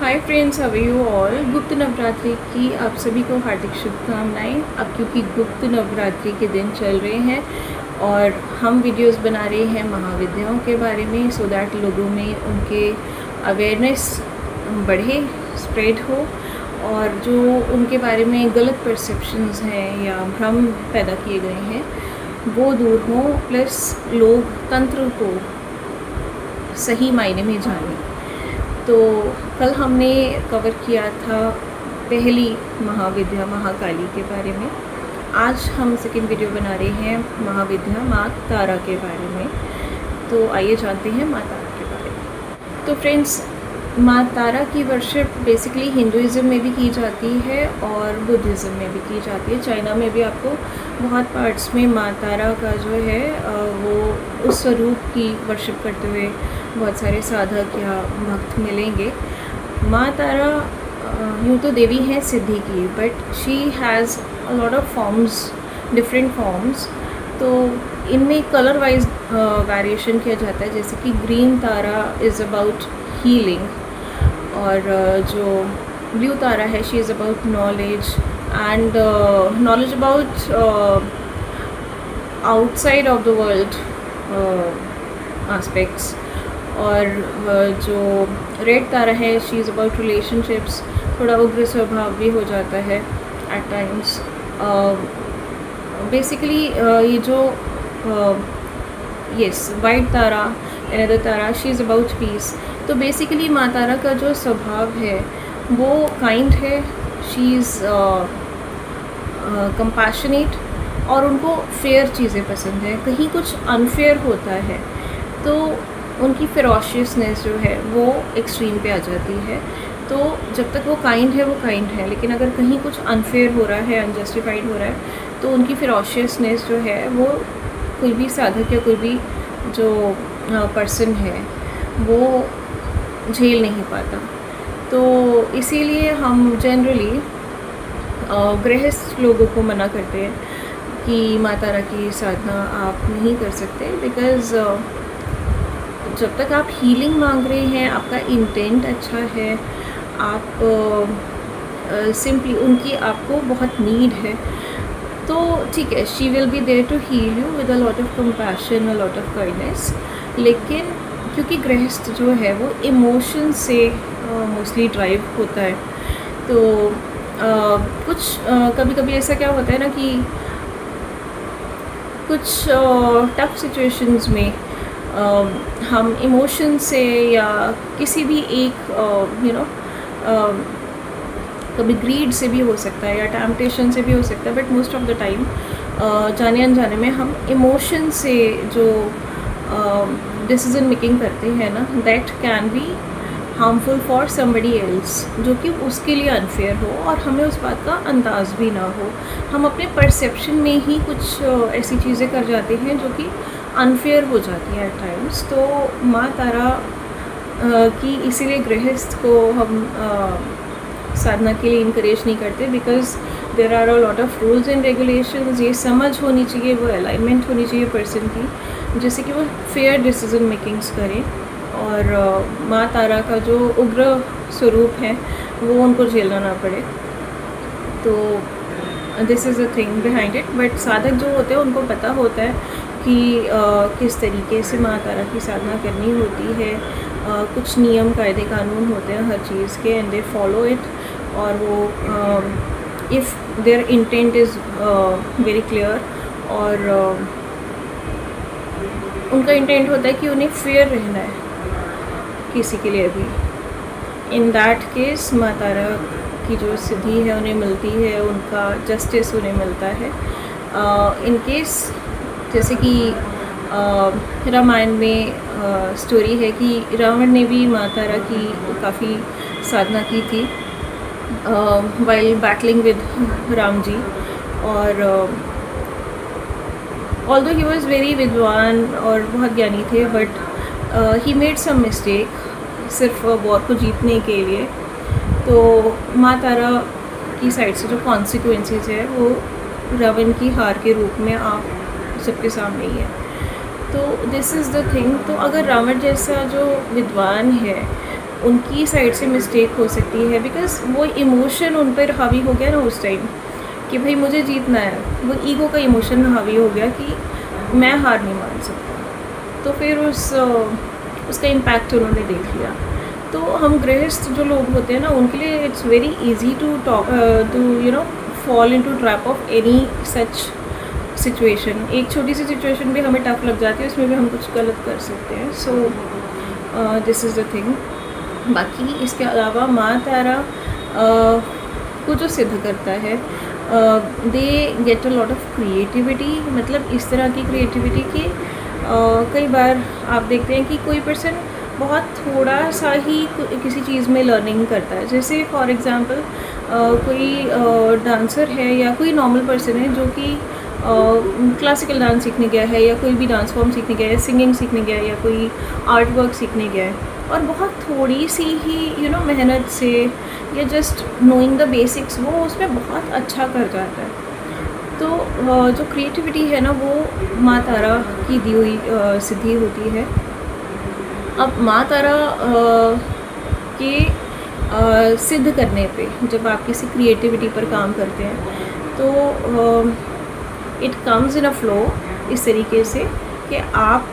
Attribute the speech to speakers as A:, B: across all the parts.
A: Hi friends, how are you all. Gupt Navratri की आप सभी को हार्दिक शुभकामनाएं। अब क्योंकि गुप्त नवरात्रि के दिन चल रहे हैं और हम वीडियोस बना रहे हैं महाविद्याओं के बारे में, सो दैट लोगों में उनके अवेयरनेस बढ़े, स्प्रेड हो, और जो उनके बारे में गलत परसेप्शंस हैं या भ्रम पैदा किए गए हैं वो दूर हों, प्लस लोग तंत्र को सही मायने में जानें। तो कल हमने कवर किया था पहली महाविद्या महाकाली के बारे में। आज हम सेकंड वीडियो बना रहे हैं महाविद्या माँ तारा के बारे में। तो आइए जानते हैं माँ तारा के बारे में। तो फ्रेंड्स, माँ तारा की वर्शिप बेसिकली हिंदुज़म में भी की जाती है और बुद्धिज़्म में भी की जाती है। चाइना में भी आपको बहुत पार्ट्स में माँ तारा का जो है वो उस स्वरूप की वर्शिप करते हुए बहुत सारे साधक या भक्त मिलेंगे। माँ तारा यूँ तो देवी है सिद्धि की, but she has a lot of forms, different forms. तो इनमें कलर वाइज वेरिएशन किया जाता है। जैसे कि green Tara is about healing, और जो ब्लू तारा है she is about knowledge and knowledge about outside of the world aspects. और जो रेड तारा है शी इज़ अबाउट रिलेशनशिप्स, थोड़ा उग्र स्वभाव भी हो जाता है एट टाइम्स। बेसिकली ये जो yes white Tara, another Tara she is about piece. तो बेसिकली माँ तारा का जो स्वभाव है वो काइंड है, शी इज़ कंपैशनेट, और उनको फेयर चीज़ें पसंद है। कहीं कुछ अनफेयर होता है तो उनकी फेरोशियसनेस जो है वो एक्सट्रीम पे आ जाती है। तो जब तक वो काइंड है वो काइंड है, लेकिन अगर कहीं कुछ अनफेयर हो रहा है, अनजस्टिफाइड हो रहा है, तो उनकी फेरोशियसनेस जो है वो कोई भी साधक या कोई भी जो पर्सन है वो झेल नहीं पाता। तो इसीलिए हम जनरली गृहस्थ लोगों को मना करते हैं कि माँ तारा की साधना आप नहीं कर सकते, बिकॉज़ जब तक आप हीलिंग मांग रहे हैं, आपका इंटेंट अच्छा है, आप सिंपली उनकी आपको बहुत नीड है, तो ठीक है, she will be there to heal you with a lot of compassion, a lot of kindness. लेकिन क्योंकि गृहस्थ जो है वो इमोशन से मोस्टली ड्राइव होता है, तो कुछ कभी कभी ऐसा क्या होता है ना कि कुछ टफ सिचुएशंस में हम इमोशन से या किसी भी एक कभी ग्रीड से भी हो सकता है या टेम्पटेशन से भी हो सकता है, but most of the time जाने अनजाने में हम इमोशन से जो डिसीजन मेकिंग करते हैं ना, that can be harmful for somebody else, जो कि उसके लिए अनफेयर हो और हमें उस बात का अंदाज़ भी ना हो। हम अपने परसेप्शन में ही कुछ ऐसी चीज़ें कर जाते हैं जो कि अनफेयर हो जाती है एट टाइम्स। तो माँ तारा की इसीलिए गृहस्थ को हम साधना के लिए इनकरेज नहीं करते, because there are a lot of rules and regulations. ये समझ होनी चाहिए, वो अलाइनमेंट होनी चाहिए पर्सन की, जैसे कि वो फेयर डिसीजन मेकिंग्स करें, और माँ तारा का जो उग्र स्वरूप है वो उनको झेलना ना पड़े। तो this is a thing behind it. But साधक जो होते हैं उनको पता होता है कि किस तरीके से माँ तारा की साधना करनी होती है। कुछ नियम, कायदे, कानून होते हैं हर चीज़ के, एंड दे फॉलो इट। और वो if their intent is very clear, और उनका इंटेंट होता है कि उन्हें फेयर रहना है किसी के लिए भी, इन दैट केस माँ तारा की जो सिद्धि है उन्हें मिलती है, उनका जस्टिस उन्हें मिलता है। इन केस जैसे कि रामायण में स्टोरी है कि रावण ने भी माँ तारा की काफ़ी साधना की थी while battling with Ram ji. और ऑल्दो ही वॉज वेरी विद्वान और बहुत ज्ञानी थे, but he made some mistake सिर्फ वॉर को जीतने के लिए। तो माँ तारा की साइड से जो कॉन्सिक्वेंसेस है वो रावण की हार के रूप में आप सबके सामने ही है। तो दिस इज़ द थिंग। तो अगर रावण जैसा जो विद्वान है उनकी साइड से मिस्टेक हो सकती है, बिकॉज़ वो इमोशन उन पर हावी हो गया ना उस टाइम कि भाई मुझे जीतना है, वो ईगो का इमोशन हावी हो गया कि मैं हार नहीं मान सकता। तो फिर उसका इम्पैक्ट उन्होंने देख लिया। तो हम गृहस्थ जो लोग होते हैं ना, उनके लिए it's very easy to fall into trap of any such situation. एक छोटी सी सिचुएशन भी हमें टफ लग जाती है, उसमें भी हम कुछ गलत कर सकते हैं। So this is the thing. बाकी इसके अलावा माँ तारा को जो सिद्ध करता है, they get a lot of creativity. मतलब इस तरह की क्रिएटिविटी कि कई बार आप देखते हैं कि कोई पर्सन बहुत थोड़ा सा ही किसी चीज़ में लर्निंग करता है। जैसे फॉर एग्ज़ाम्पल कोई डांसर है या कोई नॉर्मल पर्सन है जो कि क्लासिकल डांस सीखने गया है या कोई भी डांस फॉर्म सीखने गया है, सिंगिंग सीखने गया है या कोई आर्ट वर्क सीखने गया है, और बहुत थोड़ी सी ही मेहनत से या जस्ट नोइंग द बेसिक्स वो उसमें बहुत अच्छा कर जाता है। तो जो क्रिएटिविटी है ना, वो माँ तारा की दी हुई सिद्धि होती है। अब माँ तारा के सिद्ध करने पे जब आप किसी क्रिएटिविटी पर काम करते हैं तो it comes in a flow, इस तरीके से कि आप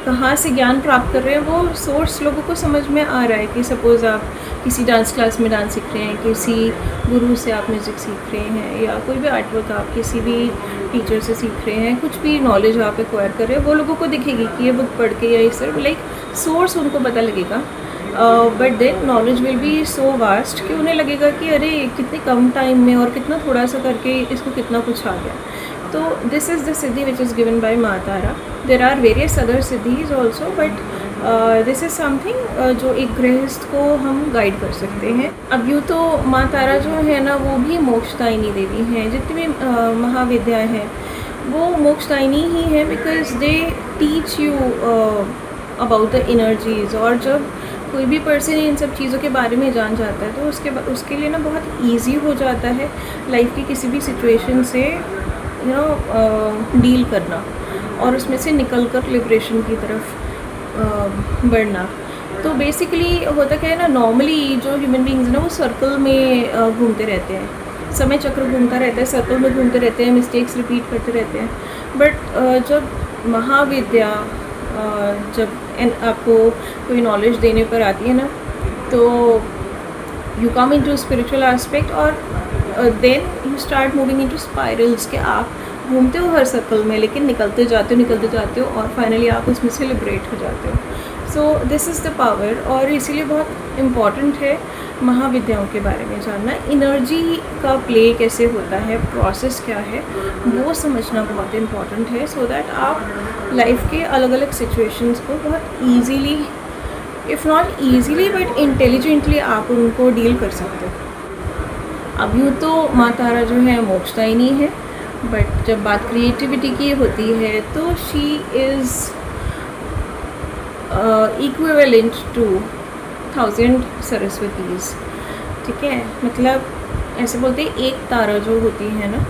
A: कहाँ से ज्ञान प्राप्त कर रहे हैं वो सोर्स लोगों को समझ में आ रहा है। कि सपोज़ आप किसी डांस क्लास में डांस सीख रहे हैं, किसी गुरु से आप म्यूज़िक सीख रहे हैं, या कोई भी आर्ट वर्क आप किसी भी टीचर से सीख रहे हैं, कुछ भी नॉलेज आप एक्वायर कर रहे हैं, वो लोगों को दिखेगी कि ये बुक पढ़ के या इस तरह लाइक सोर्स उनको पता लगेगा। But then knowledge will be so vast कि उन्हें लगेगा कि अरे कितने कम टाइम में और कितना थोड़ा सा करके इसको कितना कुछ आ गया। तो this is the siddhi which is given by Maa Tara. There are various other siddhis also, but this is something जो एक गृहस्थ को हम गाइड कर सकते हैं। अब यूँ तो माँ तारा जो है ना, वो भी मोक्षदायिनी देवी हैं। जितनी भी महाविद्याएँ हैं वो मोक्षदायिनी ही है, because they teach you about the energies. और जब कोई भी पर्सन इन सब चीज़ों के बारे में जान जाता है तो उसके लिए ना बहुत ईजी हो जाता है लाइफ की किसी भी सिचुएशन से डील करना और उसमें से निकल कर लिबरेशन की तरफ बढ़ना। तो बेसिकली होता क्या है ना, नॉर्मली जो ह्यूमन बींग्स ना वो सर्कल में घूमते रहते हैं, समय चक्र घूमता रहता है, सर्कल में घूमते रहते हैं, मिस्टेक्स रिपीट करते रहते हैं। बट जब महाविद्या जब आपको कोई नॉलेज देने पर आती है ना, तो you come into spiritual aspect और then you start moving into spirals के आप घूमते हो हर सर्कल में, लेकिन निकलते जाते हो और फाइनली आप उसमें से लिबरेट हो जाते हो। So this is the power. और इसीलिए बहुत इम्पॉर्टेंट है महाविद्याओं के बारे में जानना। एनर्जी का प्ले कैसे होता है, प्रोसेस क्या है, वो समझना बहुत इम्पॉर्टेंट है, सो दैट आप लाइफ के अलग अलग सिचुएशंस को बहुत easily, if not easily but intelligently आप उनको डील कर सकते हो। अब यूँ तो माँ तारा जो है मोक्षदायिनी है, बट जब बात क्रिएटिविटी की होती है तो शी इज़ इक्विवेलेंट टू 1000 सरस्वतीज़। ठीक है, मतलब ऐसे बोलते हैं एक तारा जो होती है ना,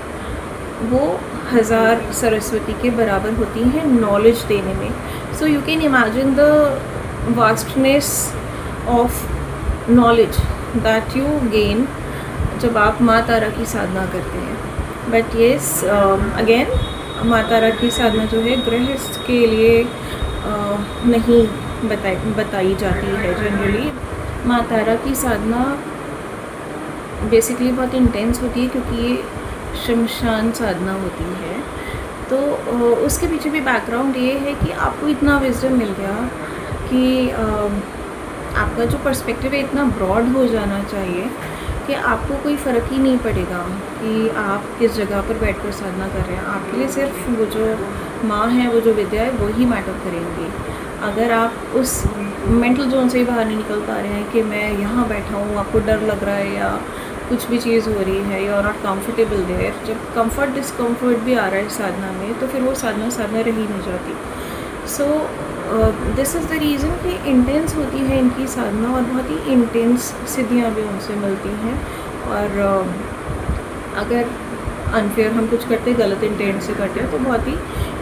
A: वो 1000 सरस्वती के बराबर होती हैं नॉलेज देने में। So you can imagine the vastness of knowledge that you gain जब आप माँ तारा की साधना करते हैं। बट येस, अगेन माँ तारा की साधना जो है गृहस्थ के लिए नहीं बताई जाती है। जनरली माँ तारा की साधना बेसिकली बहुत इंटेंस होती है, क्योंकि ये शमशान साधना होती है। तो उसके पीछे भी बैकग्राउंड ये है कि आपको इतना विजडम मिल गया कि आपका जो पर्सपेक्टिव है इतना ब्रॉड हो जाना चाहिए कि आपको कोई फ़र्क ही नहीं पड़ेगा कि आप किस जगह पर बैठकर साधना कर रहे हैं। आपके लिए सिर्फ वो जो माँ है, वो जो विद्या है, वो ही मैटर करेंगी। अगर आप उस मेंटल जोन से ही बाहर नहीं निकल पा रहे हैं कि मैं यहाँ बैठा हूँ, आपको डर लग रहा है या कुछ भी चीज़ हो रही है, you are not comfortable there, जब कंफर्ट डिस्कम्फर्ट भी आ रहा है साधना में, तो फिर वो साधना रह ही नहीं जाती। So this is the reason कि इंटेंस होती है इनकी साधना, और बहुत ही इंटेंस सिद्धियाँ भी उनसे मिलती हैं। और अगर अनफेयर हम कुछ करते, गलत इंटेंट से करते हैं, तो बहुत ही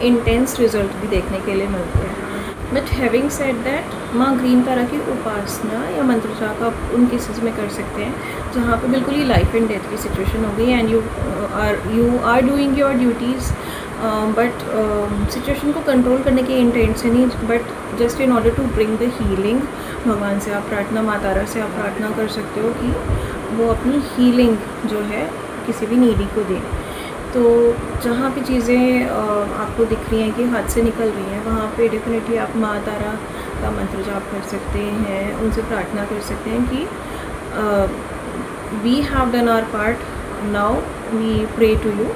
A: इंटेंस रिजल्ट भी देखने के लिए मिलते हैं। बट हैविंग सेड दैट, माँ ग्रीन तारा की उपासना या मंत्र जाप आप उन केसेस में कर सकते हैं जहाँ पे बिल्कुल ही लाइफ एंड डेथ की सिचुएशन हो गई and you are doing your duties, but situation को कंट्रोल करने के इंटेंट से नहीं, but just in order to bring the healing. भगवान से आप प्रार्थना, माँ तारा से आप प्रार्थना कर सकते हो कि वो अपनी हीलिंग जो है किसी भी नीडी को दें। तो जहाँ पे चीज़ें आपको दिख रही हैं कि हाथ से निकल रही हैं, वहाँ पे डेफिनेटली आप माँ तारा का मंत्र जाप कर सकते हैं, उनसे प्रार्थना कर सकते हैं कि we have done our part, now we pray to you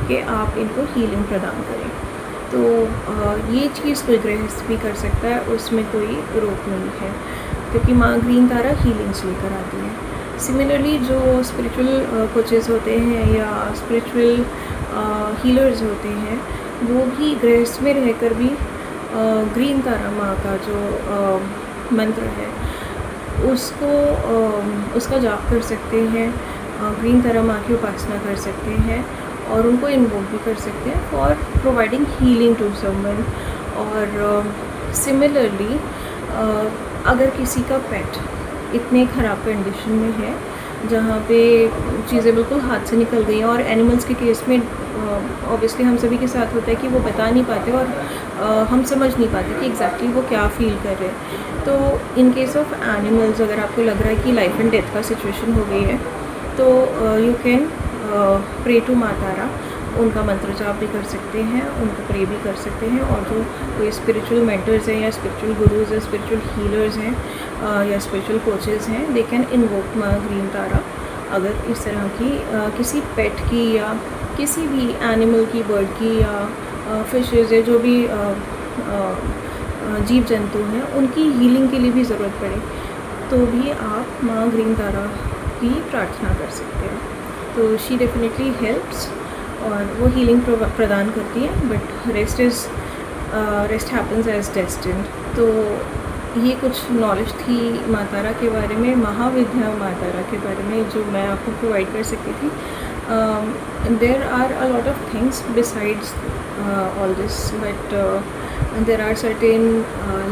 A: कि आप इनको हीलिंग प्रदान करें। तो ये चीज़ कोई गृहस्थ भी कर सकता है, उसमें कोई रोक नहीं है, क्योंकि माँ ग्रीन तारा हीलिंग्स लेकर आती है। सिमिलरली जो स्पिरिचुअल कोचेज़ होते हैं या स्पिरिचुअल हीलर्स होते हैं, वो भी गृहस्थ में रहकर भी ग्रीन तारा माँ का जो मंत्र है उसका जाप कर सकते हैं, ग्रीन तारा माँ की उपासना कर सकते हैं और उनको इन्वोक भी कर सकते हैं for providing healing to someone. और सिमिलरली अगर किसी का पेट इतने ख़राब कंडीशन में है जहाँ पे चीज़ें बिल्कुल हाथ से निकल गई हैं, और एनिमल्स के केस में ऑब्वियसली हम सभी के साथ होता है कि वो बता नहीं पाते और हम समझ नहीं पाते कि एग्जैक्टली वो क्या फ़ील कर रहे हैं। तो इन केस ऑफ एनिमल्स अगर आपको लग रहा है कि लाइफ एंड डेथ का सिचुएशन हो गई है, तो यू कैन प्रे टू माँ तारा, उनका मंत्र जाप भी कर सकते हैं, उनको प्रे भी कर सकते हैं। और जो कोई स्पिरिचुअल मेंटर्स हैं या स्पिरिचुअल गुरुज या स्पिरिचुअल हीलर्स हैं या स्पिरिचुअल कोचेज़ हैं, दे कैन इन्वोक माँ ग्रीन तारा अगर इस तरह की किसी पेट की या किसी भी एनिमल की, बर्ड की या फिशेज या जो भी जीव जंतु हैं उनकी हीलिंग के लिए भी ज़रूरत पड़े, तो भी आप माँ ग्रीन तारा की प्रार्थना कर सकते हैं। तो शी डेफिनेटली हेल्प्स और वो हीलिंग प्रदान करती है, but rest happens as destined. तो ये कुछ नॉलेज थी माँ तारा के बारे में, महाविद्या माँ तारा के बारे में, जो मैं आपको प्रोवाइड कर सकती थी। There are a lot of things besides all this, but there are certain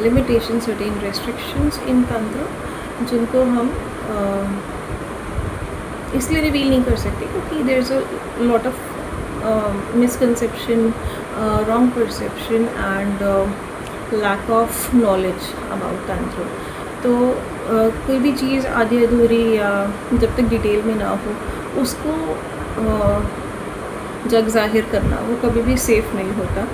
A: limitation, certain restrictions in tantra जिनको हम इसलिए रिवील नहीं कर सकते क्योंकि there is a lot of misconception, wrong perception and lack of knowledge about tantra। तो कोई भी चीज़ आधी अधूरी या जब तक डिटेल में ना हो उसको जग ज़ाहिर करना वो कभी भी सेफ़ नहीं होता।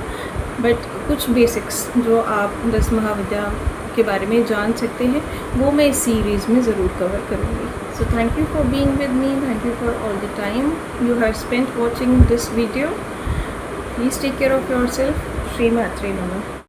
A: बट कुछ बेसिक्स जो आप 10 महाविद्या के बारे में जान सकते हैं वो मैं इस सीरीज़ में ज़रूर कवर करूँगी। So thank you for being with me, thank you for all the time you have spent watching this video. Please take care of yourself. Shri Matre Namah।